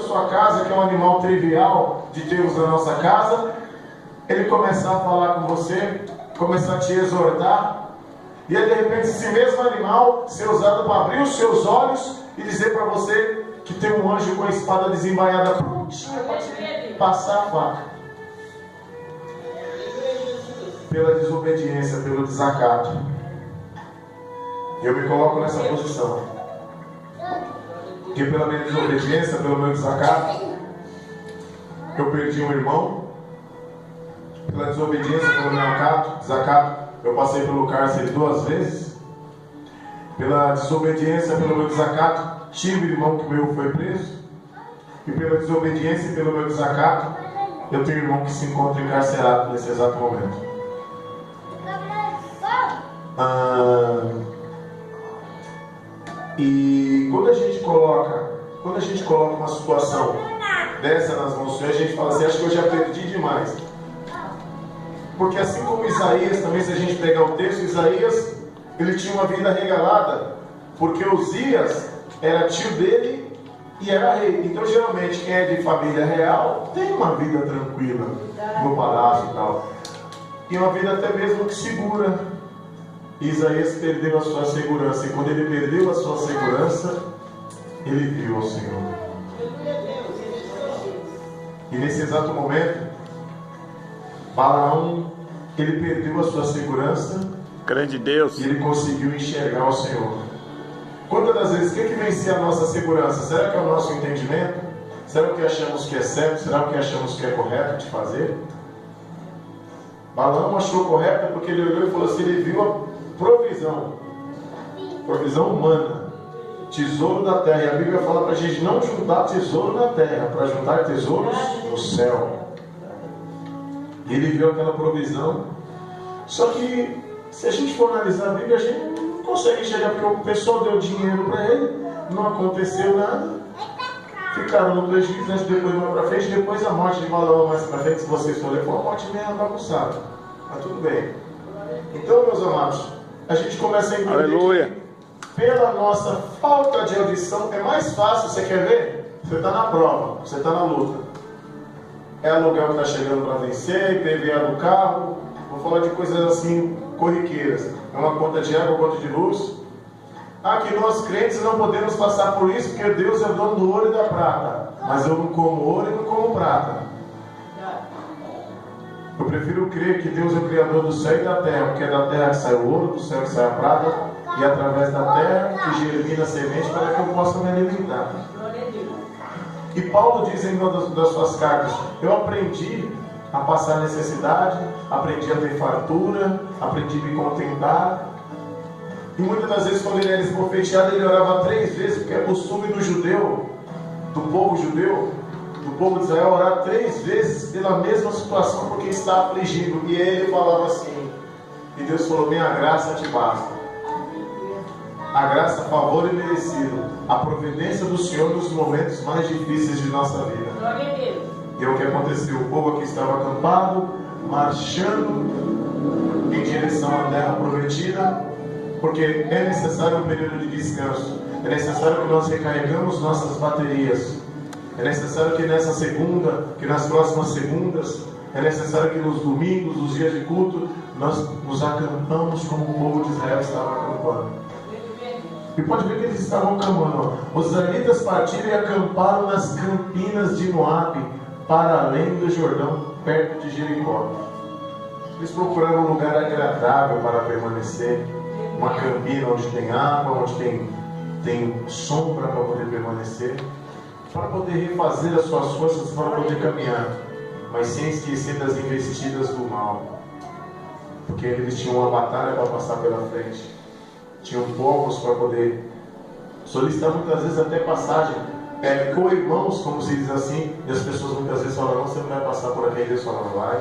sua casa, que é um animal trivial de termos na nossa casa, ele começar a falar com você, começar a te exortar, e aí de repente esse mesmo animal ser usado para abrir os seus olhos e dizer para você que tem um anjo com a espada desembainhada prontinha para te passar a faca. Pela desobediência, pelo desacato. Eu me coloco nessa posição. Porque pela minha desobediência, pelo meu desacato, eu perdi um irmão. Pela desobediência, pelo meu desacato, eu passei pelo cárcere 2 vezes. Pela desobediência, pelo meu desacato, tive irmão que meu foi preso. E pela desobediência e pelo meu desacato, eu tenho irmão que se encontra encarcerado nesse exato momento. E quando a gente coloca uma situação dessa nas mãos do Senhor, a gente fala assim: acho que eu já perdi demais. Porque assim como Isaías, também se a gente pegar o texto, Isaías, ele tinha uma vida regalada, porque Uzias era tio dele e era rei. Então geralmente quem é de família real tem uma vida tranquila no palácio e tal, e uma vida até mesmo que segura. Isaías perdeu a sua segurança, e quando ele perdeu a sua segurança, ele viu ao Senhor. E nesse exato momento, Balaão, ele perdeu a sua segurança. Grande Deus. E ele conseguiu enxergar o Senhor. Quantas das vezes, o que vencia a nossa segurança? Será que é o nosso entendimento? Será o que achamos que é certo? Será o que achamos que é correto de fazer? Balaão achou correto porque ele olhou e falou assim: ele viu a provisão humana, tesouro da terra. E a Bíblia fala para a gente não juntar tesouro na terra, para juntar tesouros no céu. E ele viu aquela provisão. Só que se a gente for analisar a Bíblia, a gente não consegue enxergar, porque o pessoal deu dinheiro para ele, não aconteceu nada, ficaram no prejuízo, né? Depois mais para frente, depois a morte de Balaão mais para frente, se vocês forem, foi uma morte meio bagunçada, mas tudo bem. Então, meus amados, a gente começa a entender. Aleluia. Que pela nossa falta de audição é mais fácil. Você quer ver? Você está na prova, você está na luta. É aluguel que está chegando para vencer, IPVA do carro. Vou falar de coisas assim corriqueiras. É uma conta de água, conta de luz. Que nós crentes não podemos passar por isso, porque Deus é o dono do ouro e da prata. Mas eu não como ouro e não como prata. Eu prefiro crer que Deus é o Criador do céu e da terra, porque é da terra que sai o ouro, do céu que sai a prata, e é através da terra que germina a semente para que eu possa me alimentar. E Paulo diz em uma das suas cartas: eu aprendi a passar necessidade, aprendi a ter fartura, aprendi a me contentar. E muitas das vezes, quando ele era esbofeteado, ele orava 3 vezes, porque é costume do judeu, do povo judeu, do povo de Israel, orar 3 vezes pela mesma situação, porque está afligido. E ele falava assim, e Deus falou: minha graça te basta. A graça, favor e merecido, a providência do Senhor nos momentos mais difíceis de nossa vida. Glória a Deus. E é o que aconteceu. O povo aqui estava acampado, marchando em direção à terra prometida, porque é necessário um período de descanso. É necessário que nós recarregamos nossas baterias. É necessário que nessa segunda, que nas próximas segundas, é necessário que nos domingos, nos dias de culto, nós nos acampamos como o povo de Israel estava acampando. E pode ver que eles estavam acampando. Os israelitas partiram e acamparam nas campinas de Moabe, para além do Jordão, perto de Jericó. Eles procuraram um lugar agradável para permanecer, uma campina onde tem água, onde tem sombra para poder permanecer, para poder refazer as suas forças, para poder caminhar, mas sem esquecer das investidas do mal, porque eles tinham uma batalha para passar pela frente, tinham povos para poder solicitar muitas vezes até passagem, co-irmãos, como se diz assim, e as pessoas muitas vezes falam: não, você não vai passar por aqui. E Deus fala: vai.